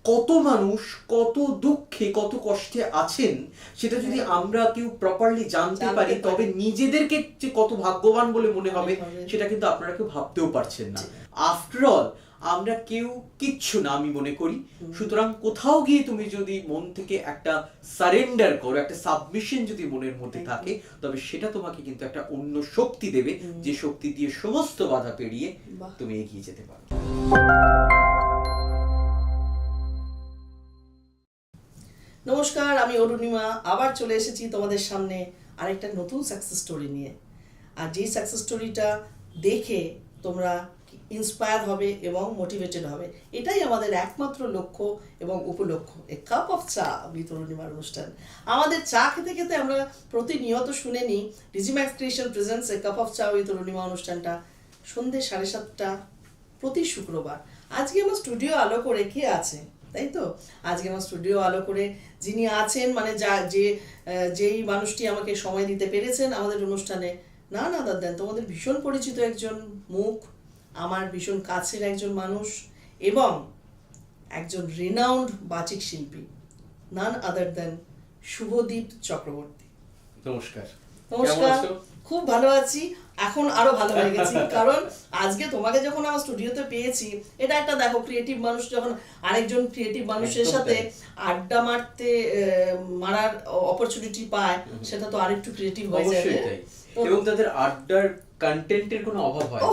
কত মানুষ কত দুঃখে কত কষ্টে আছেন সেটা যদি আমরা কেউ প্রপারলি জানতে পারি তবে নিজেদেরকে যে কত ভাগ্যবান বলে মনে হবে সেটা কিন্তু আপনারা কেউ ভাবতেও পারছেন না। আফটার অল আমরা কেউ কিচ্ছু না আমি মনে করি। সুতরাং কোথাও গিয়ে তুমি যদি মন থেকে একটা সারেন্ডার করো, একটা সাবমিশন যদি মনের মধ্যে থাকে, তবে সেটা তোমাকে কিন্তু একটা অন্য শক্তি দেবে, যে শক্তি দিয়ে সমস্ত বাধা পেরিয়ে তুমি এগিয়ে যেতে পারো। নমস্কার, আমি অরুণিমা আবার চলে এসেছি তোমাদের সামনে আরেকটা নতুন সাকসেস স্টোরি নিয়ে। আর যেই সাকসেস স্টোরিটা দেখে তোমরা ইন্সপায়ার হবে এবং মোটিভেটেড হবে, এটাই আমাদের একমাত্র লক্ষ্য এবং উপলক্ষ্য। এ কাপ অফ চা উইথ অরুণিমার অনুষ্ঠান। আমাদের চা খেতে খেতে আমরা প্রতিনিয়ত শুনে নিই ডিজিম্যাক্স creation presents a cup of চা উইথ অরুণিমা অনুষ্ঠানটা সন্ধ্যে 7:30 প্রতি শুক্রবার। আজকে আমার স্টুডিও আলো করে কে আছে, তাই তো? আজকে আমার স্টুডিও আলো করে যিনি আছেন, মানে যেই মানুষটি আমাকে সময় দিতে পেরেছেন আমাদের অনুষ্ঠানে, না আদার দেন তোমাদের ভীষণ পরিচিত একজন মুখ, আমার ভীষণ কাছের একজন মানুষ এবং একজন রিনাউন্ড বাচিক শিল্পী, নান আদার দেন শুভদীপ চক্রবর্তী। নমস্কার। নমস্কার, খুব ভালো আছি, এখন আরো ভালো হয়ে গেছি। কারণ আজকে তোমাকে যখন আমার স্টুডিওতে পেয়েছি, এটা একটা দেখো, ক্রিয়েটিভ মানুষ যখন আরেকজন ক্রিয়েটিভ মানুষের সাথে আড্ডা মারার অপরচুনিটি পায়, সেটা তো আরেকটু ক্রিয়েটিভ হয়ে যায়। এবং তাদের আড্ডার কন্টেন্টের কোনো অভাব হয় না।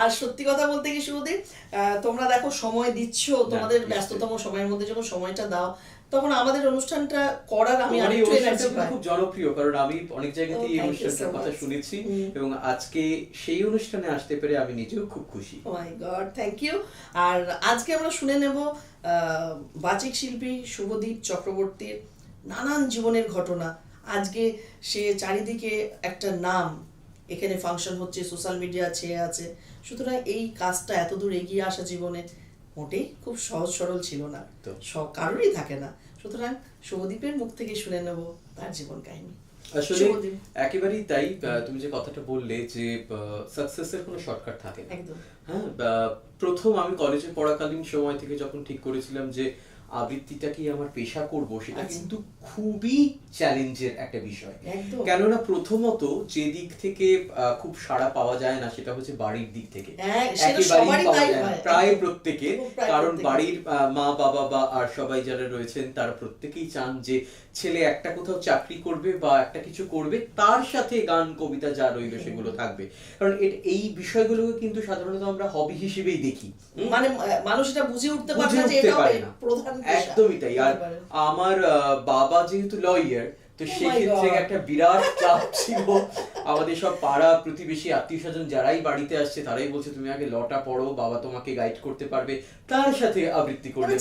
আর সত্যি কথা বলতে কি শুভদীপ, তোমরা দেখো সময় দিচ্ছ, তোমাদের ব্যস্ততম সময়ের মধ্যে যখন সময়টা দাও, তখন আমাদের অনুষ্ঠানটা করার আমি আরেকটু এনার্জি পাই। খুব জনপ্রিয়, কারণ আমি অনেক জায়গাতেই এই অনুষ্ঠানটার কথা শুনেছি এবং আজকে সেই অনুষ্ঠানে আসতে পেরে আমি নিজেও খুব খুশি। ও মাই গড, থ্যাংক ইউ। আর আজকে আমরা শুনে নেব বাচিক শিল্পী শুভদীপ চক্রবর্তীর নানান জীবনের ঘটনা। আজকে সে চারিদিকে একটা নাম, এখানে ফাংশন হচ্ছে, সোশ্যাল মিডিয়া ছেয়ে আছে। সুতরাং এই কাজটা এত দূর এগিয়ে আসা জীবনে মোটেই খুব সহজ সরল ছিল না, কারোরই থাকে না। সুতরাং শুভদীপের মুখ থেকে শুনে নেব তার জীবন কাহিনী। আসলে একেবারেই তাই। তুমি যে কথাটা বললে যে সাকসেসের কোনো শর্টকাট থাকে না। হ্যাঁ, প্রথম আমি কলেজে পড়াকালীন সময় থেকে যখন ঠিক করেছিলাম যে আবৃত্তিটাকেই আমার পেশা করব, সেটা কিন্তু খুবই চ্যালেঞ্জের একটা বিষয়। কেননা প্রথমত যে দিক থেকে খুব সাড়া পাওয়া যায় না সেটা হচ্ছে বাড়ির দিক থেকে, একেবারেই পাওয়া যায় না প্রায় প্রত্যেকে। কারণ বাড়ির মা বাবা বা আর সবাই যারা রয়েছেন তারা প্রত্যেকেই চান যে ছেলে একটা কোথাও চাকরি করবে বা একটা কিছু করবে, তার সাথে গান কবিতা যা রইবে সেগুলো থাকবে। কারণ এই বিষয়গুলোকে কিন্তু সাধারণত আমরা হবি হিসেবেই দেখি, মানে মানুষ এটা বুঝে উঠতে পারে না যে এটা প্রধান পেশা। একদমই তাই। আর আমার বাবা যেহেতু লয়ার, তো সেক্ষেত্রে একটা বিরাট চাপ ছিল। আমাদের সব পাড়া প্রতিবেশী আত্মীয় স্বজন যারাই বাড়িতে আসছে তারাই বলছে তুমি আগে লটা পড়ো, বাবা তোমাকে গাইড করতে পারবে, তার সাথে আবৃত্তি করবে।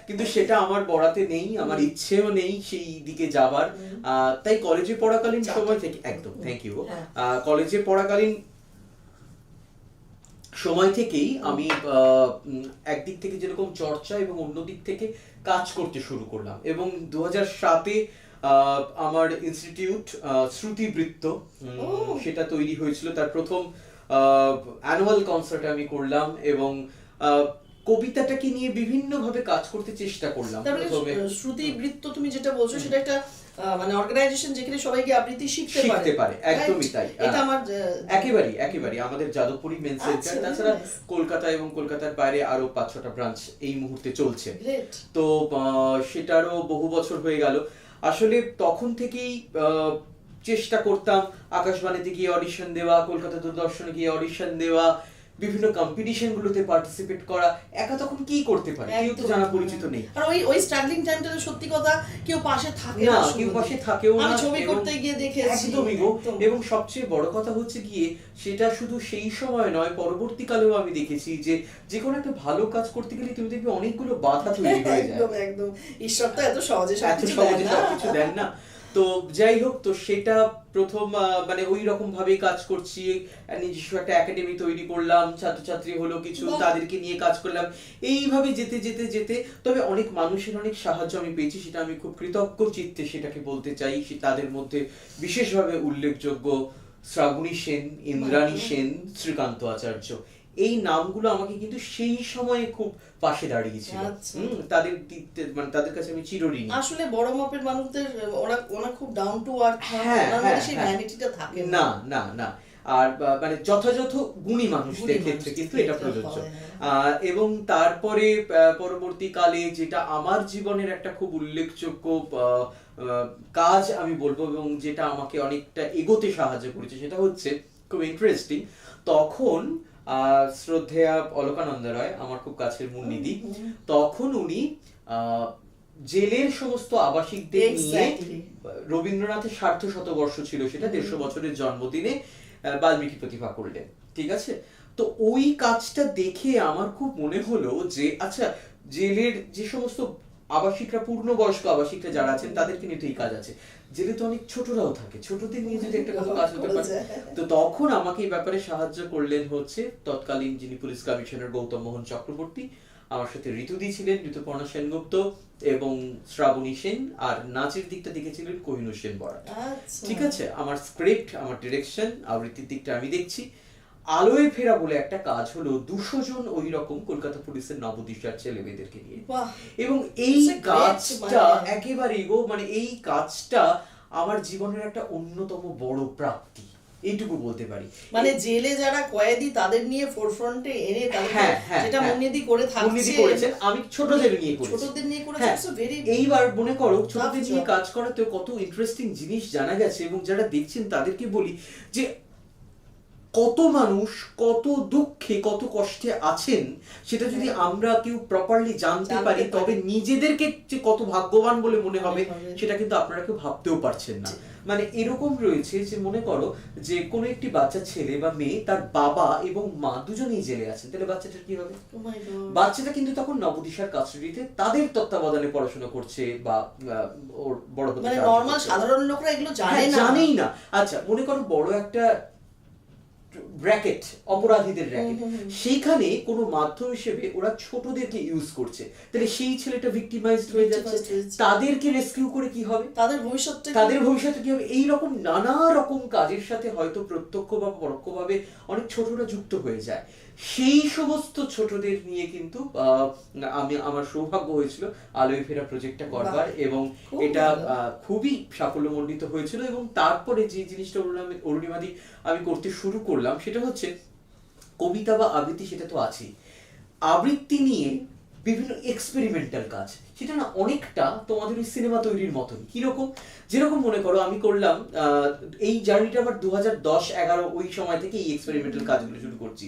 কিন্তু সেটা আমার বরাতে নেই, আমার ইচ্ছেও নেই সেই দিকে যাবার। তাই কলেজে পড়াকালীন সময় থেকে একদম থ্যাংক ইউ, কলেজে পড়াকালীন সময় থেকেই আমি একদিক থেকে যেরকম চর্চা এবং অন্য দিক থেকে কাজ করতে শুরু করলাম। এবং 2007-এ আমার ইনস্টিটিউট শ্রুতিবৃত্ত সেটা তৈরি হয়েছিল। তার প্রথম অ্যানুয়াল কনসার্ট আমি করলাম এবং কবিতাটাকে নিয়ে বিভিন্ন ভাবে কাজ করতে চেষ্টা করলাম। শ্রুতিবৃত্ত তুমি যেটা বলছো সেটা একটা মানে অর্গানাইজেশন যেখানে সবাইকে আবৃত্তি শিখতে পারে। একদমই তাই। এটা আমার একেবারে আমাদের যাদবপুরী মেন সেন্টার, তাছাড়া কলকাতা এবং কলকাতার বাইরে আরো 5-6টা ব্রাঞ্চ এই মুহূর্তে চলছে। তো সেটারও বহু বছর হয়ে গেল। আসলে তখন থেকেই চেষ্টা করতাম আকাশবাণীতে গিয়ে অডিশন দেওয়া, কলকাতা দূরদর্শনে গিয়ে অডিশন দেওয়া, বিভিন্ন কম্পিটিশন গুলোতে পার্টিসিপেট করা। একা তখন কি করতে পারে, কেউ তো জানা পরিচিত নেই। আর ওই স্ট্রাগলিং টাইমটাতে সত্যি কথা কেউ পাশে থাকে না, কেউ পাশে থাকেও না। আমি ছবি করতে গিয়ে দেখেছি একদমই গো। এবং সবচেয়ে বড় কথা হচ্ছে গিয়ে সেটা শুধু সেই সময় নয়, পরবর্তীকালেও আমি দেখেছি যে কোনো একটা ভালো কাজ করতে গেলে তুমি দেখবে অনেকগুলো বাধা তৈরি হয়ে যায়। একদম ঈশ্বর তো এত সহজে সবকিছু দেন না। তো যাই হোক, তো সেটা প্রথম মানে ওই রকম ভাবেই কাজ করছি। নিজস্ব একটা একাডেমি তৈরি করলাম, ছাত্রছাত্রী হলো কিছু, তাদেরকে নিয়ে কাজ করলাম। এইভাবে যেতে যেতে যেতে তবে অনেক মানুষের অনেক সাহায্য আমি পেয়েছি, সেটা আমি খুব কৃতজ্ঞ চিত্তে সেটাকে বলতে চাই। তাদের মধ্যে বিশেষভাবে উল্লেখযোগ্য শ্রাবণী সেন, ইন্দ্রাণী সেন, শ্রীকান্ত আচার্য, এই নামগুলো আমাকে কিন্তু সেই সময়ে খুব পাশে দাঁড়িয়েছিল। তাদের মানে তাদের কাছে আমি চিরঋণী। আসলে বড় মাপের মানুষদের ওরা খুব ডাউন টু আর্থ, সেই ভ্যানিটিটা থাকে না না না। আর মানে যথাযথ গুণী মানুষদের ক্ষেত্রে কিন্তু এটা প্রযোজ্য। এবং তারপরে পরবর্তীকালে যেটা আমার জীবনের একটা খুব উল্লেখযোগ্য কাজ আমি বলবো এবং যেটা আমাকে অনেকটা এগোতে সাহায্য করেছে সেটা হচ্ছে খুব ইন্টারেস্টিং। তখন শ্রদ্ধেয়া অলকানন্দা রায়, আমার খুব কাছের মূলনিধি, তখন উনি জেলের সমস্ত আবাসিকদের নিয়ে রবীন্দ্রনাথের সার্ধ শতবর্ষ ছিল সেটা, 150 বছরের জন্মদিনে বাল্মীকি প্রতিভা করলেন, ঠিক আছে? তো ওই কাজটা দেখে আমার খুব মনে হলো যে আচ্ছা, জেলের যে সমস্ত আবাসিকরা, পূর্ণবয়স্ক আবাসিকরা যারা আছেন তাদেরকে নিয়ে তো এই কাজ আছে, জেলে তো অনেক ছোটরাও থাকে, ছোটদের নিয়ে যদি একটা কোনো কাজ হতে পারে। তো তখন আমাকে এই ব্যাপারে সাহায্য করলেন হচ্ছে তৎকালীন যিনি পুলিশ কমিশনার গৌতম মোহন চক্রবর্তী, আমার সাথে ঋতুদি ছিলেন, ঋতুপর্ণা সেনগুপ্ত এবং শ্রাবণী সেন, আর নাচের দিকটা দেখেছিলেন কোহিনূর সেন বরাট। ঠিক আছে, আমার স্ক্রিপ্ট, আমার ডিরেকশন, আবৃত্তির দিকটা আমি দেখছি। আলোয় ফেরা বলে একটা কাজ হলো 200 জন ওই রকম কলকাতা পুলিশের নবদিশার ছেলে মেয়েদেরকে নিয়ে, এবং এই কাজটা একেবারে মানে এই কাজটা আমার জীবনের একটা অন্যতম বড় প্রাপ্তি, এইটুকু বলতে পারি। মানে জেলে যারা কয়েদি তাদের নিয়ে ফোরফ্রন্টে এনে যেটা মনিদি করে থাকছে, আমি ছোটদের নিয়ে করেছি, ছোটদের নিয়ে করেছি। এইবার মনে করো ছোটদের নিয়ে কাজ করাতে কত ইন্টারেস্টিং জিনিস জানা গেছে, এবং যারা দেখছেন তাদেরকে বলি যে কত মানুষ কত দুঃখে কত কষ্টে আছেন সেটা যদি আমরা কেউ প্রপারলি জানতে পারি তবে নিজেদেরকে যে কত ভাগ্যবান বলে মনে হবে সেটা কিন্তু আপনারা কেউ ভাবতেও পারছেন না। মানে এরকম রয়েছে যে মনে করো যে কোনো একটি বাচ্চা ছেলে বা মেয়ে, তার বাবা এবং মা দুজনেই জেলে আছেন, তাহলে বাচ্চাটার কি হবে? বাচ্চাটা কিন্তু তখন নবদিশার কাস্টাডিতে তাদের তত্ত্বাবধানে পড়াশোনা করছে বা ওর বড় হতে, মানে নরমাল সাধারণ লোকরা এগুলো জানেই না। আচ্ছা, মনে করো বড় একটা ব্র্যাকেট, অপরাধীদের ব্র্যাকেট, সেইখানে কোনো মাধ্যম হিসেবে ওরা ছোটদেরকে ইউজ করছে, তাহলে সেই ছেলেটা ভিক্টিমাইজড হয়ে যাচ্ছে, তাদেরকে রেস্কিউ করে কি হবে, তাদের ভবিষ্যৎটা কি হবে? এই রকম নানা রকম কাজের সাথে হয়তো প্রত্যক্ষ বা পরোক্ষভাবে অনেক ছোটরা যুক্ত হয়ে যায়। সেই সমস্ত ছোটদের নিয়ে কিন্তু আমার সৌভাগ্য হয়েছিল আলোয় ফেরা প্রজেক্টটা করবার, এবং এটা খুবই সাফল্যমণ্ডিত হয়েছিল। এবং তারপরে যে জিনিসটা অরুণিমাদি আমি করতে শুরু করলাম সেটা হচ্ছে কবিতা বা আবৃত্তি, সেটা তো আছেই, আবৃত্তি নিয়ে বিভিন্ন এক্সপেরিমেন্টাল কাজ, সেটা না অনেকটা তোমাদের ওই সিনেমা তৈরির মতন। কিরকম? যেরকম মনে করো আমি করলাম এই জার্নিটা আমার 2010-11 ওই সময় থেকে এই এক্সপেরিমেন্টাল কাজগুলো শুরু করছি।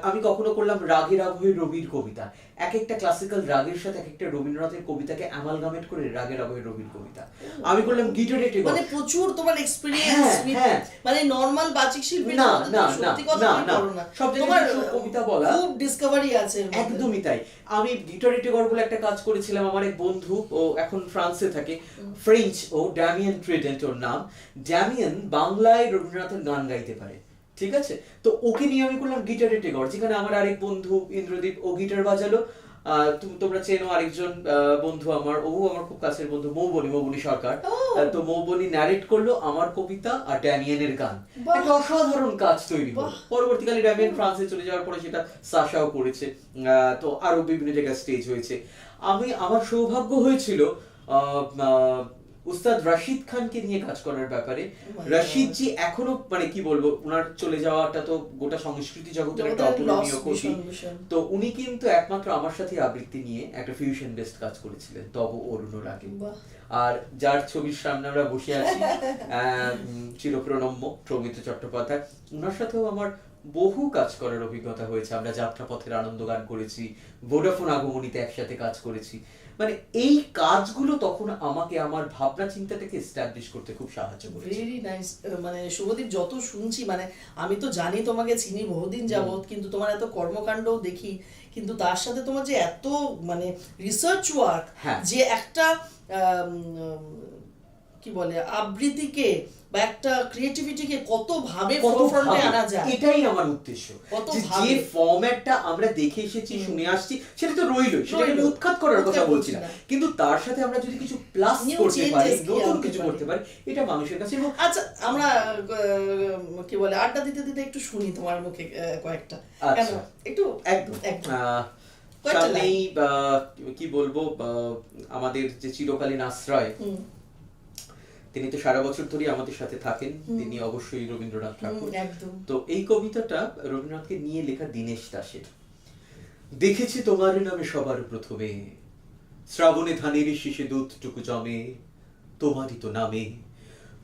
আমি কখনো করলাম রাগের আবহে রবির কবিতা, এক একটা ক্লাসিক্যাল রাগের সাথে এক একটা রবীন্দ্রনাথের কবিতাকে অ্যামালগামেট করে রাগের আবহে রবির কবিতা। আমি করলাম গিটারে টেক, মানে প্রচুর তোমার এক্সপেরিয়েন্স, মানে নরমাল বাচিক শিল্পী না না না, সব জায়গায় কবিতা বলা, খুব ডিসকভারি আছে, একদমই তাই। আমি গিটারে টেক বলে একটা কাজ করেছিলাম, আমার এক বন্ধু, ও এখন ফ্রান্সে থাকে, ফ্রেঞ্চ, ও ড্যামিয়ান ট্রেডেন্ট ওর নাম। ড্যামিয়ান বাংলায় রবীন্দ্রনাথের গান গাইতে পারে, ঠিক আছে? তো ওকে নিয়ে আমি করলাম গিটারে টেকর, যেখানে আমার আরেক বন্ধু ইন্দ্রদীপ, ও গিটার বাজালো। তোমরা চেনো আরেকজন বন্ধু আমার, ও আমার খুব কাছের বন্ধু, মৌবনী সরকার। তো মৌবনী ন্যারেট করলো আমার কবিতা আর ড্যামিয়ানের গান, একটা অসাধারণ কাজ তৈরি হলো। পরবর্তীকালে ড্যামিয়ান ফ্রান্সে চলে যাওয়ার পরে সেটা সাশাও করেছে, তো আরো বিভিন্ন জায়গায় স্টেজ হয়েছে। আমার সৌভাগ্য হয়েছিল উস্তাদ রাশিদ খানকে নিয়ে কাজ করার ব্যাপারে। রাশিদ জি এখনো, মানে কি বলবো, ওনার চলে যাওয়াটা তো গোটা সংস্কৃতি জগতের একটা অপূরণীয় ক্ষতি। তো উনি কিন্তু একমাত্র আমার সাথে আবৃত্তি নিয়ে একটা ফিউশন বেসড কাজ করেছিলেন, তব অরুণ রাগে, আর যার ছবির সামনে আমরা বসে আছি চিরপ্রণম্য সৌমিত্র চট্টোপাধ্যায়, ওনার সাথেও আমার বহু কাজ করার অভিজ্ঞতা হয়েছে। আমরা যাত্রাপথের আনন্দ গান করেছি, ভোডাফোন আগমনীতে একসাথে কাজ করেছি। মানে এই কাজগুলো তখন আমাকে আমার ভাবনা চিন্তাটাকে এস্টাবলিশ করতে খুব সাহায্য করেছে। Very nice. মানে শুভদীপ, যত শুনছি, মানে আমি তো জানি তোমাকে চিনি বহুদিন যাবত, কিন্তু তোমার এত কর্মকাণ্ডও দেখি, কিন্তু তার সাথে তোমার যে এত মানে রিসার্চ ওয়ার্ক, যে একটা কি বলে আবৃত্তিকে বা একটা ক্রিয়েটিভিটিকে কত ভাবে ফরফ্রন্টে আনা যায়, এটাই আমার উদ্দেশ্য। যে ফরম্যাটটা আমরা দেখে এসেছি, শুনে আসছি, সেটা তো রইলই, সেটাকে উৎখাত করার কথা বলছি না, কিন্তু তার সাথে আমরা যদি কিছু প্লাস করতে পারি, নতুন কিছু করতে পারি, এটা মানুষের কাছে। আচ্ছা, আমরা কি বলে আড্ডা দিতে দিতে একটু শুনি তোমার মুখে কয়েকটা, একটু একদম সামনেই কি বলবো, আমাদের যে চিরকালীন আশ্রয়, তিনি তো সারা বছর ধরে আমাদের সাথে থাকেন, তিনি অবশ্যই রবীন্দ্রনাথ ঠাকুর। তো এই কবিতাটা রবীন্দ্রনাথকে নিয়ে লেখা দীনেশ দাসের। দেখেছি তোমার নামে সবার প্রথমে, শ্রাবণে ধানের শীষে দুধটুকু জমে, তোমারই তো নামে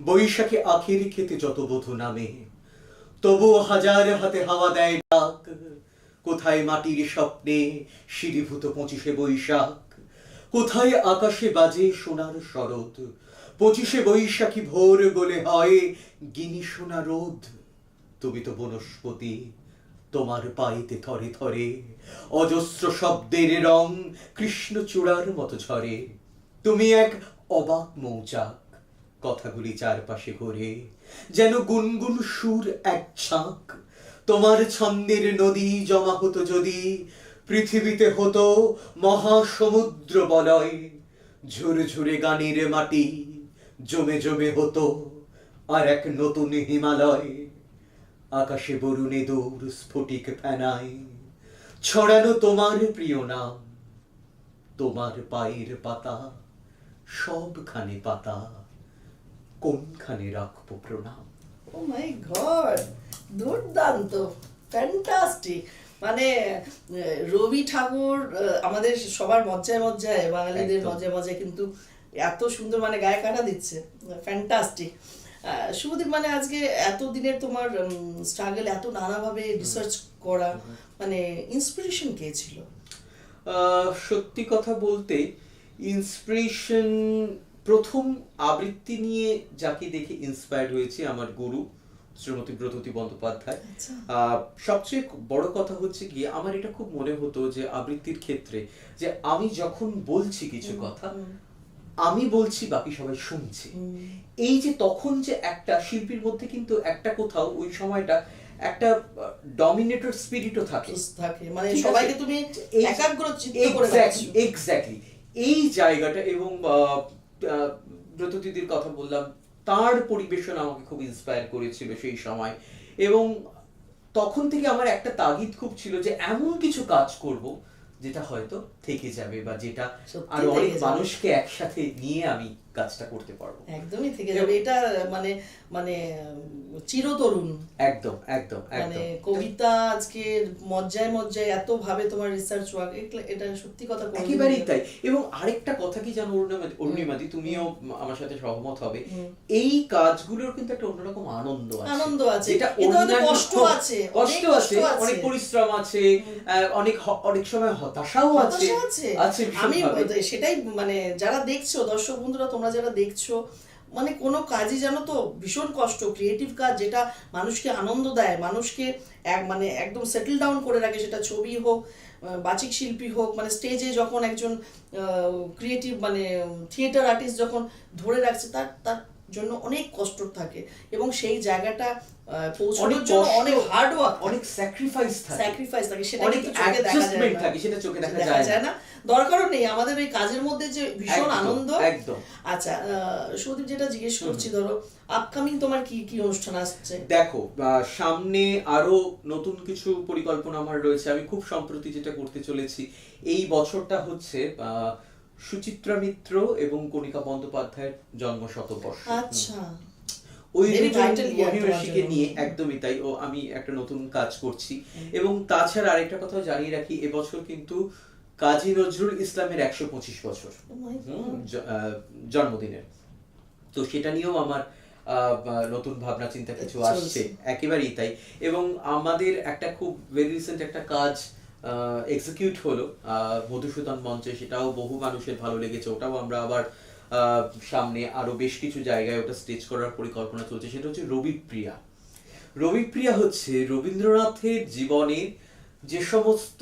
বৈশাখে আখেরি খেতে যত বধূ নামে, তবুও হাজার হাতে হাওয়া দেয় ডাক, কোথায় মাটির স্বপ্নে শিরীভূত 25শে বৈশাখ, কোথায় আকাশে বাজে সোনার শরৎ, 25শে বৈশাখী ভোর বলে হয় গিনি সোনা রোদ। তুমি তো বনস্পতি, তোমার পাইতে থরে থরে অজস্র শব্দের রং কৃষ্ণচূড়ার মতো ঝরে, তুমি এক অবাক মৌচাক, কথাগুলি চারপাশে ঘোরে যেন গুনগুন সুর এক ছাঁক, তোমার ছন্দের নদী জমা হতো যদি পৃথিবীতে হতো মহাসমুদ্র বলয়, ঝুরঝুরে গানের মাটি জমে জমে হতো আর এক নতুন হিমালয়, আকাশে বরুণে দৌড় স্ফটিক ফেনায় ছড়ানো তোমার প্রিয় নাম, তোমার পায়ের পাতা সবখানে পাতা, কোনখানে রাখবো প্রণাম। ও মাই গড, দুর্দান্ত, ফ্যান্টাস্টিক। মানে রবি ঠাকুর আমাদের সবার মজ্জায় মজ্জায়, বাঙালিদের মজ্জায় মজ্জায় কিন্তু এত সুন্দর মানে গায়ে কাটা দিচ্ছে, ফ্যান্টাস্টিক। শুভদীপ, মানে আজকে এত দিনের তোমার স্ট্রাগল, এত নানাভাবে রিসার্চ করা, মানে ইন্সপিরেশন কে ছিল? সত্যি কথা বলতে ইন্সপিরেশন প্রথম আবৃত্তি নিয়ে যাকে দেখে ইন্সপায়ার্ড হয়েছে আমার গুরু শ্রীমতী ব্রততী বন্দ্যোপাধ্যায়। সবচেয়ে বড় কথা হচ্ছে গিয়ে আমার এটা খুব মনে হতো যে আবৃত্তির ক্ষেত্রে যে আমি যখন বলছি কিছু কথা, আমি বলছি বাকি সবাই শুনছে, এই যে তখন যে একটা শিল্পীর মধ্যে কিন্তু একটা কোথাও ওই সময়টা একটা ডমিনেটর স্পিরিটও থাকে, মানে সবাইকে তুমি একাগ্র চিত্ত করে রাখছো। এক্স্যাক্টলি এই জায়গাটা। এবং ব্রতদিদির কথা বললাম, তার পরিবেশন আমাকে খুব ইন্সপায়ার করেছিল সেই সময়, এবং তখন থেকে আমার একটা তাগিদ খুব ছিল যে এমন কিছু কাজ করব যেটা হয়তো থেকে যাবে, বা যেটা আর অনেক মানুষকে একসাথে নিয়ে আমি কাজটা করতে পারবো। একদমই থেকে যাবে, এটা মানে মানে চিরতরুণ। একদম একদম মানে কবিতা আজকে মজ্জায় মজ্জায় এত ভাবে তোমার রিসার্চ ওয়ার্ক, এটা সত্যি কথা একেবারেই তাই। এবং আরেকটা কথা কি জানো অরুণিমাদি, তুমিও আমার সাথে সহমত হবে, এই কাজগুলোর কিন্তু একটা অন্যরকম আনন্দ আছে, যেটা কষ্ট আছে, অনেক পরিশ্রম আছে, অনেক সময় হতাশাও আছে। আমি সেটাই, মানে যারা দেখছো, দর্শক বন্ধুরা তোমরা যারা দেখছো, মানে কোনো কাজই জানো তো ভীষণ কষ্ট, ক্রিয়েটিভ কাজ যেটা মানুষকে আনন্দ দেয়, মানুষকে মানে একদম সেটেল ডাউন করে রাখে, সেটা ছবি হোক, বাচিক শিল্পী হোক, মানে স্টেজে যখন একজন ক্রিয়েটিভ মানে থিয়েটার আর্টিস্ট যখন ধরে রাখছে, তার জন্য অনেক কষ্ট থাকে, এবং সেই জায়গাটা পৌঁছানোর জন্য অনেক হার্ড ওয়ার্ক, অনেক স্যাক্রিফাইস থাকে, সেটা কিন্তু চোখে দেখা যায় না, দরকারও নেই, আমাদের ওই কাজের মধ্যে যে ভীষণ আনন্দ। একদম। আচ্ছা সুদীপ, যেটা জিজ্ঞেস করছি, ধরো আপকামিং তোমার কি কি অনুষ্ঠান আসছে? দেখো, সামনে আরো নতুন কিছু পরিকল্পনা আমার রয়েছে। আমি খুব সম্প্রতি যেটা করতে চলেছি এই বছরটা হচ্ছে সুচিত্রা মিত্র এবং কণিকা বন্দ্যোপাধ্যায়ের জন্ম শতবর্ষ। আচ্ছা, ওই মহিষীকে নিয়ে, একদমই তাই, ও আমি একটা নতুন কাজ করছি। এবং তাছাড়া আরেকটা কথা জানিয়ে রাখি, এবছর কিন্তু কাজী নজরুল ইসলামের 125 বছর জন্মদিনের, তো সেটা নিয়েও আমার নতুন ভাবনা চিন্তা কিছু আসছে, একেবারেই তাই। এবং আমাদের একটা খুব ভেরি রিসেন্ট একটা কাজ এক্সিকিউট হলো মধুসূদন মঞ্চে, সেটাও বহু মানুষের ভালো লেগেছে, ওটাও আমরা আবার সামনে আরো বেশ কিছু জায়গায় ওটা স্টেজ করার পরিকল্পনা চলছে। সেটা হচ্ছে রবিপ্রিয়া। রবিপ্রিয়া হচ্ছে রবীন্দ্রনাথের জীবনে যে সমস্ত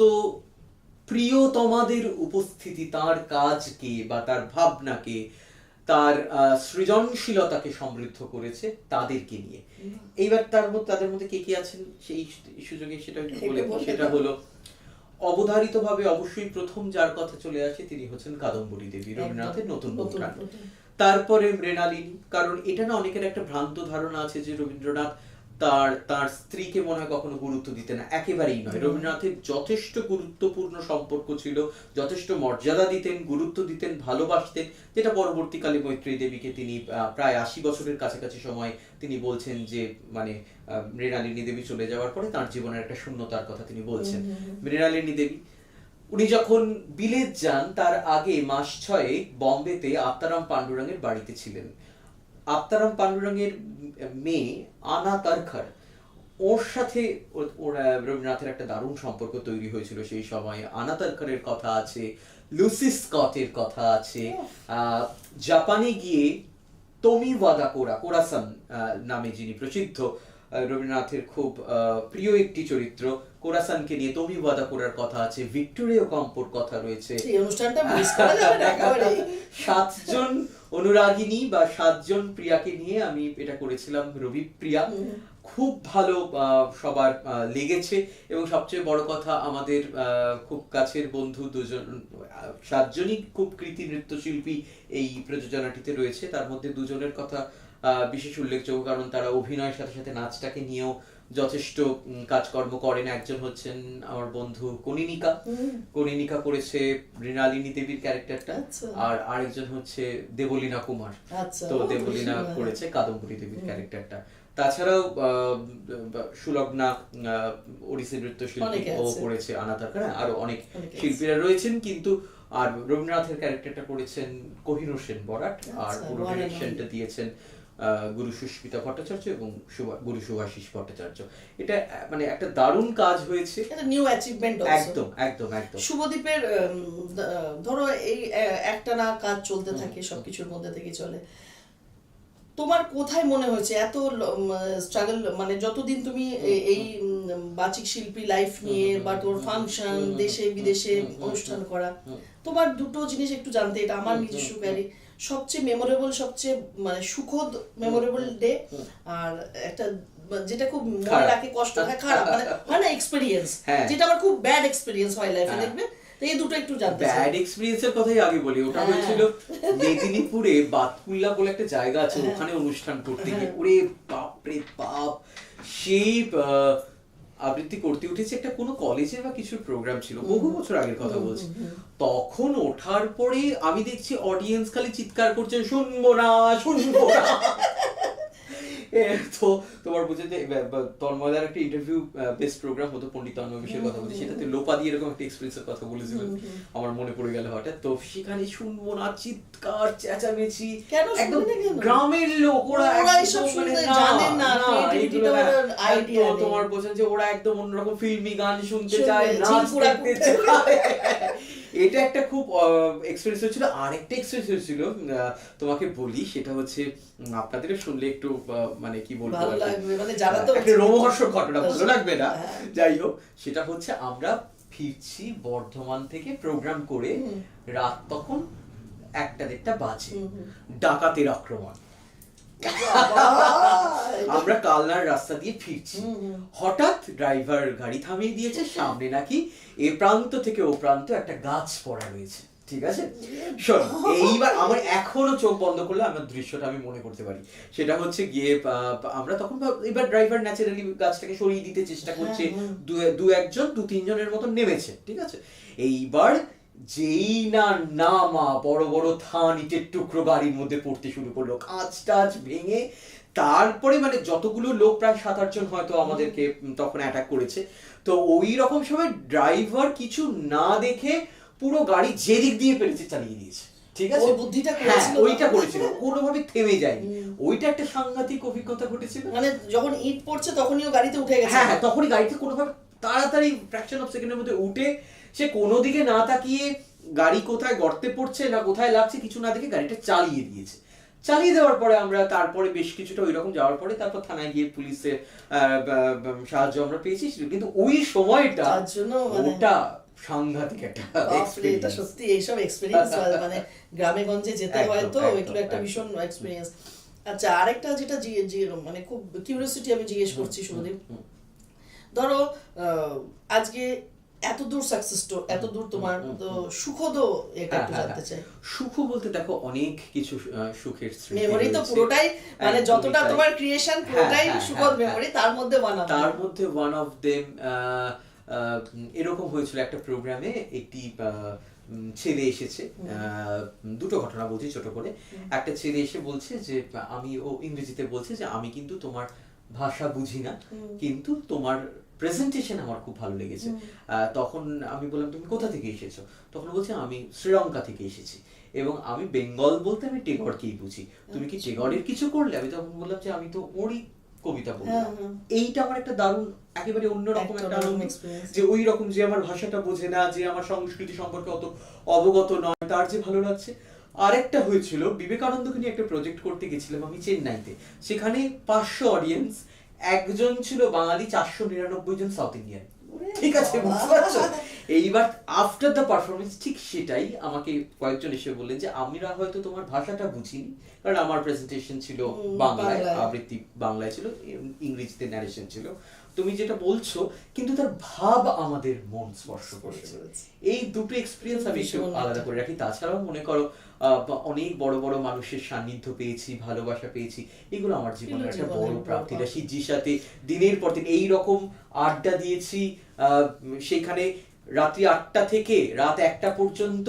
প্রিয়তমাদের উপস্থিতি, তার কাজকে বা তার ভাবনাকে তার সৃজনশীলতাকে সমৃদ্ধ করেছে তাদেরকে নিয়ে। এইবার তাদের মধ্যে কে কে আছেন সেই সুযোগে সেটা একটু বলে, সেটা হলো অবধারিতভাবে অবশ্যই প্রথম যার কথা চলে আসে তিনি হচ্ছেন কাদম্বরী দেবী, রবীন্দ্রনাথের নতুন বউঠান। তারপরে মৃণালিনী, কারণ এটা না অনেকের একটা ভ্রান্ত ধারণা আছে যে রবীন্দ্রনাথ তার স্ত্রীকে মনে হয় কখনো গুরুত্ব দিতেন না, একেবারেই নয়। রবীন্দ্রনাথের যথেষ্ট গুরুত্বপূর্ণ সম্পর্ক ছিল, যথেষ্ট মর্যাদা দিতেন, গুরুত্ব দিতেন, ভালোবাসতেন, যেটা পরবর্তীকালে মৈত্রেয়ী দেবীকে তিনি প্রায় 80 বছরের কাছাকাছি সময় তিনি বলছেন যে মানে মৃণালিনী দেবী চলে যাওয়ার পরে তার জীবনের একটা শূন্যতার কথা তিনি বলছেন। মৃণালিনী দেবী উনি যখন বিলেত যান তার আগে মাস 6 বম্বেতে আত্মারাম পান্ডুরাঙের বাড়িতে ছিলেন। আত্মারাম পান্ডুরাঙের মেয়ে আনা তারখার, ওর সাথে ওরা রবীন্দ্রনাথের একটা দারুণ সম্পর্ক তৈরি হয়েছিল সেই সময়। আনা তারখারের কথা আছে, লুসি স্কটের কথা আছে। জাপানে গিয়ে তোমিওয়াদা কোরাসান নামে যিনি প্রসিদ্ধ, রবীন্দ্রনাথের খুব প্রিয় একটি চরিত্র, কোরাসানকে নিয়ে তোমিওয়াদা কোরার কথা আছে। ভিক্টোরিয়া কম্পোর কথা রয়েছে। এই অনুষ্ঠানটা মিস করা যাবে না একেবারে। 7 জন অনুরাগিনী বা 7 জন প্রিয়াকে নিয়ে আমি এটা করেছিলাম, রবি প্রিয়া। খুব ভালো সবার লেগেছে, এবং সবচেয়ে বড় কথা আমাদের খুব কাছের বন্ধু 7 জনই খুব কৃতি নৃত্যশিল্পী এই প্রযোজনাটিতে রয়েছে। তার মধ্যে 2 জনের কথা বিশেষ উল্লেখযোগ্য, কারণ তারা অভিনয়ের সাথে সাথে নাচটাকে নিয়েও যথেষ্ট কাজকর্ম করেন। একজন হচ্ছেন আমার বন্ধু কনিনিকা করেছে মৃণালিনী দেবীর ক্যারেক্টারটা, আর আরেকজন হচ্ছে দেবলীনা কুমার, তো দেবলীনা করেছে কাদম্বরী দেবীর ক্যারেক্টারটা। তাছাড়াও সুলগ্না ওড়িশি নৃত্যশিল্পী ও করেছে আনা তারখার, আরো অনেক শিল্পীরা রয়েছেন। কিন্তু আর রবীন্দ্রনাথের ক্যারেক্টারটা করেছেন কোহিনূর সেন বরাট, আর পুরো ডিরেকশনটা দিয়েছেন গুরু সুস্মিতা ভট্টাচার্য এবং গুরু সুভাষিস ভট্টাচার্য। এটা মানে একটা দারুণ কাজ হয়েছে, এটা নিউ অ্যাচিভমেন্ট। একদম একদম একদম। শুভদীপের ধরো এই একটানা কাজ চলতে থাকে, সবকিছুর মধ্যে থেকে চলে। তোমার কোথায় মনে হয়েছে এত স্ট্রাগল, মানে যতদিন তুমি এই বাচিক শিল্পী লাইফ নিয়ে বা তোর ফাংশন দেশে বিদেশে অনুষ্ঠান করা, তোমার দুটো জিনিস একটু জানতে, এটা আমার নিজস্ব ক্যারি সবচেয়ে মেমোরেবল, সবচেয়ে মানে সুখদ মেমোরেবল ডে, আর একটা যেটা খুব মনে রাখে, কষ্ট হয়, খারাপ মানে হয় না এক্সপেরিয়েন্স, যেটা আমার খুব ব্যাড এক্সপেরিয়েন্স হয় লাইফে, দেখবে। তো এই দুটো একটু জানতে চাই। ব্যাড এক্সপেরিয়েন্সের কথাই আগে বলি। ওটা হয়েছিল মেদিনীপুরে বাতকুল্লা বলে একটা জায়গা আছে, ওখানে অনুষ্ঠান করতে গিয়ে ওরে বাপ রে বাপ, সেই আবৃত্তি করতে উঠেছে একটা কোনো কলেজের বা কিছুর প্রোগ্রাম ছিল, বহু বছর আগের কথা বলছি। তখন ওঠার পরে আমি দেখছি অডিয়েন্স খালি চিৎকার করছে, শুনবো না শুনবো না। তো তোমার বুঝে যে তন্ময়দার একটা ইন্টারভিউ বেস্ট প্রোগ্রাম হতো, পণ্ডিত তন্ময় বিষয়ের কথা বলছি, সেটাতে লোপা দিয়ে এরকম একটা এক্সপেরিয়েন্সের কথা বলেছিলেন, আমার মনে পড়ে গেল হঠাৎ। তো সেখানে শুনবো না, চিৎকার চেঁচামেচি, একদম গ্রামের লোক, ওরা তোমার বোঝেন যে ওরা একদম অন্যরকম ফিল্মি গান শুনতে চায়, নাচ দেখতে চায়। এটা একটা খুব এক্সপেরিয়েন্স হয়েছিল। আরেকটা এক্সপেরিয়েন্স হয়েছিল তোমাকে বলি, সেটা হচ্ছে আপনাদের শুনলে একটু মানে কি বলবো, একটা রোমহর্ষক ঘটনা, ভালো লাগবে না, যাই হোক। সেটা হচ্ছে আমরা ফিরছি বর্ধমান থেকে প্রোগ্রাম করে, রাত তখন 1টা-1.5টা বাজে, ডাকাতের আক্রমণ। আমরা কালনার রাস্তা দিয়ে ফিরছি, হঠাৎ ড্রাইভার গাড়ি থামিয়ে দিয়েছে, সামনে নাকি এ প্রান্ত থেকে ও প্রান্ত একটা গাছ পড়া রয়েছে, ঠিক আছে। শোন, এইবার আমার এখনো চোখ বন্ধ করলে আমার দৃশ্যটা আমি মনে করতে পারি। সেটা হচ্ছে গিয়ে আমরা তখন এবার ড্রাইভার ন্যাচারালি গাছটাকে সরিয়ে দিতে চেষ্টা করছে, 2-3 জনের মতো নেমেছে, ঠিক আছে। এইবার যেই না নামা বড় বড় থান ইটের টুকরো গাড়ির মধ্যে পড়তে শুরু করলো, কাঁচ টাচ ভেঙে, তারপরে মানে যতগুলো লোক, প্রায় 7-8 জন হয়তো আমাদেরকে তখন অ্যাটাক করেছে। তো ওই রকম সময় ড্রাইভার কিছু না দেখে পুরো গাড়ি যেদিক দিয়ে পেরেছে চালিয়ে দিয়েছে, ঠিক আছে। ওইটা করেছিল, কোনোভাবে থেমে যায়নি। ওইটা একটা সাংঘাতিক অভিজ্ঞতা ঘটেছিল, মানে যখন ইট পড়ছে তখনই ও গাড়িতে উঠে গেছে। হ্যাঁ, তখনই গাড়িতে কোনোভাবে তাড়াতাড়ি ফ্র্যাকশন অফ সেকেন্ডের মধ্যে উঠে, সে কোনো দিকে না তাকিয়ে গাড়ি কোথায় গর্তে পড়ছে না কোথায় লাগছে কিছু না দেখে গাড়িটা চালিয়ে দিয়েছে। চালিয়ে দেওয়ার পরে আমরা তারপরে বেশ কিছুটা ওইরকম যাওয়ার পরে তারপর থানায় গিয়ে পুলিশের সাহায্য আমরা পেয়েছি। কিন্তু ওই সময়টা ওটা সাংঘাতিক একটা বাপরে, এটা experience। সত্যি এইসব এক্সপিরিয়েন্স মানে গ্রামে গঞ্জে যেতে হয় তো একদম, এগুলো একটা একদম। ভীষণ এক্সপিরিয়েন্স। আচ্ছা, আরেকটা যেটা মানে খুব কিউরিওসিটি আমি জিজ্ঞেস করছি শুভদীপ, ধরো আজকে এত দূর সাকসেস এত দূর তোমার তো সুখদও এটা একটু জানতে চাই। সুখ বলতে দেখো অনেক কিছু সুখের স্মৃতি মেমোরি তো রয়েছে। পুরোটাই মানে একদমই যতটা তাই। তোমার ক্রিয়েশন পুরোটাই হ্যাঁ, সুখদ হ্যাঁ, মেমোরি, তার মধ্যে তার মধ্যে ওয়ান অফ দেম এরকম হয়েছিল একটা প্রোগ্রামে একটি ছেলে এসেছে, দুটো ঘটনা বলছি ছোট করে। একটা ছেলে এসে বলছে যে ও ইংরেজিতে বলছে যে আমি কিন্তু তোমার ভাষা বুঝি না, কিন্তু তোমার প্রেজেন্টেশন আমার খুব ভালো লেগেছে। তখন আমি বললাম তুমি কোথা থেকে এসেছো? তখন বলছে আমি শ্রীলঙ্কা থেকে এসেছি এবং আমি বেঙ্গল বলতে আমি টেগরকেই বুঝি, তুমি কি টেগরের কিছু করলে? আমি তখন বললাম যে আমি তো ওরই কবিতা বললাম। এইটা আমার একটা দারুণ একেবারে অন্যরকম একটা আনন্দ, যে ওই রকম যে আমার ভাষাটা বোঝে না, যে আমার সংস্কৃতি সম্পর্কে অত অবগত নয়, তার যে ভালো লাগছে। আরেকটা হয়েছিল বিবেকানন্দকে নিয়ে একটা প্রজেক্ট করতে গেছিলাম আমি চেন্নাইতে, সেখানে 500 অডিয়েন্স, একজন ছিল বাঙালি, 499 জন সাউথ ইন্ডিয়ান। ঠিক আছে, বুঝতে পারছো? এইবার আফটার দ্য পারফরমেন্স ঠিক সেটাই আমাকে কয়েকজন এসে বললেন যে আমরা হয়তো তোমার ভাষাটা বুঝিনি, কারণ আমার প্রেজেন্টেশন ছিল বাংলায়, আবৃত্তি বাংলায় ছিল, ইংরেজিতে ন্যারেশন ছিল, তুমি যেটা বলছো কিন্তু তার ভাব আমাদের মন স্পর্শ করেছে। এই দুটো এক্সপিরিয়েন্স আমি একটু আলাদা করে রাখি। তাছাড়াও মনে করো অনেক বড় বড় মানুষের সান্নিধ্য পেয়েছি, ভালোবাসা পেয়েছি, এগুলো আমার জীবনের একটা বড় প্রাপ্তি। রাশিদজির সাথে দিনের পর দিন এইরকম আড্ডা দিয়েছি, সেখানে রাত্রি 8টা থেকে রাত 1টা পর্যন্ত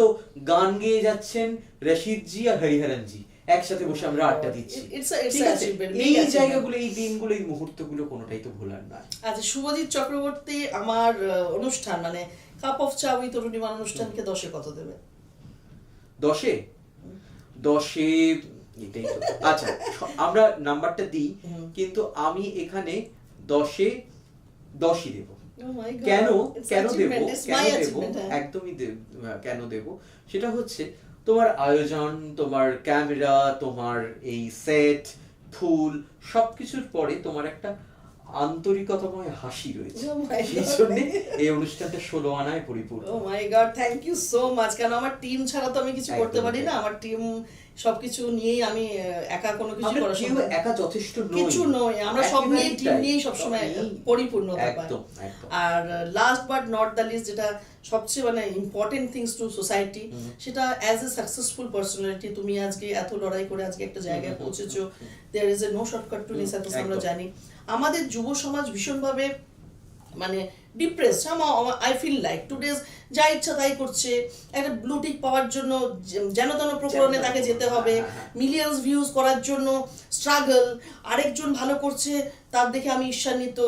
গান গেয়ে যাচ্ছেন রশিদজি আর হরিহরনজি, একসাথে বসে আমরা আড্ডা দিচ্ছি। ঠিক আছে, এই জায়গাগুলো, এই দিনগুলো, এই মুহূর্তগুলো কোনোটাই তো ভোলার না। আচ্ছা শুভজিৎ চক্রবর্তী আমার অনুষ্ঠান মানে কাপ অফ চা উইথ অরুণিমা অনুষ্ঠানকে 10-এ কত দেবে? 10-এ এটাই তো। আচ্ছা, আমরা নাম্বারটা দিই, কিন্তু আমি এখানে 10-এ 10ই দেব। কেন দেব? একদমই কেন দেব সেটা হচ্ছে তোমার আয়োজন, তোমার ক্যামেরা, তোমার এই সেট, ফুল, সবকিছুর পরে তোমার একটা আন্তরিকতাময় হাসি রয়েছে, সেই জন্য এই অনুষ্ঠানটা 16 আনায় পরিপূর্ণ। Oh my god, thank you so much. কারণ আমার টিম ছাড়া তো আমি কিছু করতে পারি না, আমার টিম সবকিছু নিয়েই, আমি একা কোনো কিছু করা সম্ভব না। একা যথেষ্ট কিছু নয়, আমরা সব নিয়ে, টিম নিয়েই সবসময় পরিপূর্ণ পাই। আর last but not the least, যেটা সবচেয়ে মানে ইম্পর্টেন্ট থিংস টু সোসাইটি, সেটা অ্যাজ এ সাকসেসফুল পার্সোনালিটি তুমি আজকে এত লড়াই করে আজকে একটা জায়গায় পৌঁছেছো। There is a no shortcut to success, আমরা জানি। আমাদের যুব সমাজ ভীষণভাবে মানে depressed, I feel like today's যা ইচ্ছা তাই করছে, একটা ব্লুটিক পাওয়ার জন্য যেন তেন প্রকরণে তাকে যেতে হবে, মিলিয়ন্স ভিউজ করার জন্য স্ট্রাগল, আরেকজন ভালো করছে তার দেখে আমি ঈর্ষান্বিত,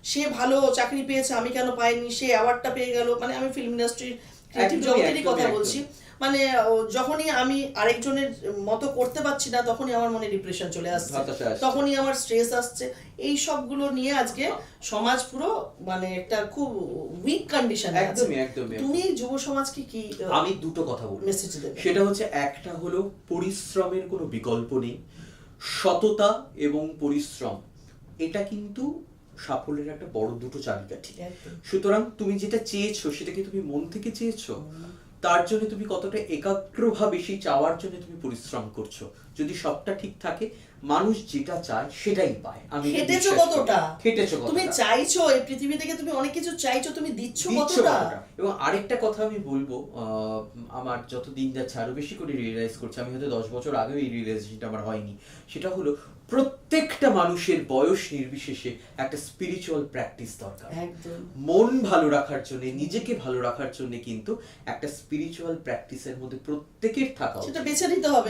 সে ভালো চাকরি পেয়েছে আমি কেন পাইনি, সে অ্যাওয়ার্ডটা পেয়ে গেল। মানে আমি ফিল্ম ইন্ডাস্ট্রির ক্রিয়েটিভ জগতেরই কথা বলছি। মানে যখনই আমি আরেকজনের মতো করতে পারছি না, তখনই আমার মনে ডিপ্রেশন চলে আসছে, তখনই আমার স্ট্রেস আসছে। এই সবগুলো নিয়ে আজকে সমাজ পুরো মানে একটা খুব উইক কন্ডিশন। একদমই। তুমি যুব সমাজকে কি? আমি দুটো কথা বলবো, মেসেজ দেবে। সেটা হচ্ছে, একটা হলো পরিশ্রমের কোনো বিকল্প নেই, সততা এবং পরিশ্রম এটা কিন্তু সাফল্যের একটা বড় দুটো চাবিকাঠি। সুতরাং তুমি যেটা চেয়েছো সেটাকে তুমি মন থেকে চেয়েছো, তার জন্য তুমি কতটা একাগ্রভাবে সেই চাওয়ার জন্য তুমি পরিশ্রম করছো। যদি সবটা ঠিক থাকে, মানুষ যেটা চায় সেটাই পায়। আমি খেটেছো কতটা, তুমি কতটা, চাইছো এই পৃথিবী থেকে, তুমি অনেক কিছু চাইছো, তুমি দিচ্ছ কতটা। এবং আরেকটা কথা আমি বলবো, আমার যত দিন যাচ্ছে আরো বেশি করে রিয়েলাইজ করছি, আমি হয়তো 10 বছর আগেও এই রিয়েলাইজেশনটা আমার হয়নি, সেটা হলো প্রত্যেকটা মানুষের বয়স নির্বিশেষে একটা স্পিরিচুয়াল প্র্যাকটিস দরকার। মন ভালো রাখার জন্য, নিজেকে ভালো রাখার জন্য কিন্তু একটা স্পিরিচুয়াল প্র্যাকটিসের মধ্যে প্রত্যেকের থাকা উচিত। সেটা বেছে নিতে হবে,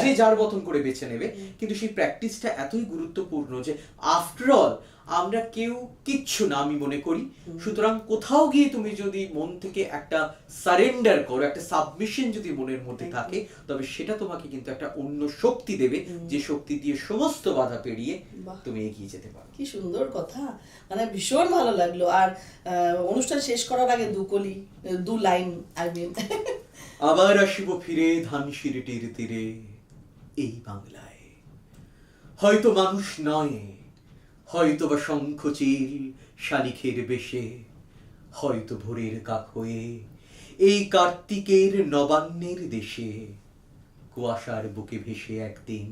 যে যার মতন করে বেছে নেবে, কিন্তু সেই প্র্যাকটিসটা এতই গুরুত্বপূর্ণ যে আফটার অল আমরা কেউ কিচ্ছু না, আমি মনে করি। সুতরাং কোথাও গিয়ে তুমি যদি মন থেকে একটা সারেন্ডার করো, একটা সাবমিশন যদি মনের মধ্যে থাকে, তবে সেটা তোমাকে কিন্তু একটা অন্য শক্তি দেবে, যে শক্তি দিয়ে সমস্ত বাধা পেরিয়ে তুমি এগিয়ে যেতে পারো। কি সুন্দর কথা, মানে ভীষণ ভালো লাগলো। আর অনুষ্ঠান শেষ করার আগে দু লাইন আই মিন আবার আসিব ফিরে ধানসিঁড়িটির তীরে, এই বাংলায় হয়তো মানুষ নয়, হয়তো বা শঙ্খচিল শালিখের বেশে, হয়তো ভোরের কাক হয়ে এই কার্তিকের নবান্নের দেশে কুয়াশার বুকে ভেসে একদিন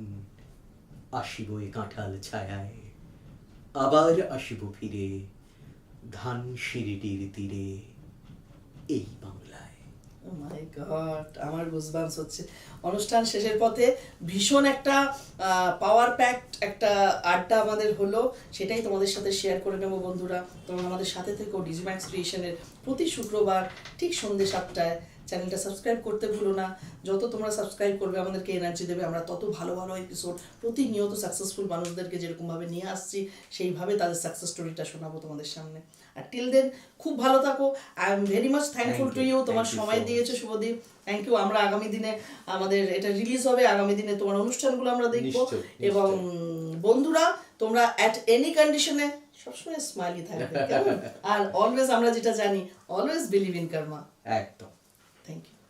আসিব এ কাঁঠাল ছায়ায়, আবার আসিব ফিরে ধান সিঁড়িটির তীরে এই বাংলায়। Oh my God, আমার গুজবাম্পস হচ্ছে। অনুষ্ঠান শেষের পথে ভীষণ একটা পাওয়ার প্যাকড একটা আড্ডা আমাদের হলো, সেটাই তোমাদের সাথে শেয়ার করে নেবো বন্ধুরা। তোমরা আমাদের সাথে থেকো ডিজিম্যাক্স ক্রিয়েশনের প্রতি শুক্রবার ঠিক সন্ধ্যে 7টায়। চ্যানেলটা সাবস্ক্রাইব করতে ভুলো না। যত তোমরা সাবস্ক্রাইব করবে আমাদেরকে এনার্জি দেবে, আমরা তত ভালো ভালো এপিসোড প্রতিনিয়ত সাকসেসফুল মানুষদেরকে যেরকমভাবে নিয়ে আসছি সেইভাবে তাদের সাকসেস স্টোরিটা শোনাবো তোমাদের সামনে। আর টিল দেন খুব ভালো থাকো। I am very much thankful to you, তোমার সময় দিয়েছো শুভদীপ, থ্যাংক ইউ। আমরা আগামী দিনে আমাদের এটা রিলিজ হবে, আগামী দিনে তোমার অনুষ্ঠানগুলো আমরা দেখবো। এবং বন্ধুরা তোমরা অ্যাট এনি কন্ডিশনে সবসময় স্মাইলি থাকবে, কেমন? আর অলওয়েজ আমরা যেটা জানি, অলওয়েজ বিলিভ ইন কর্মা। একদম। Thank you.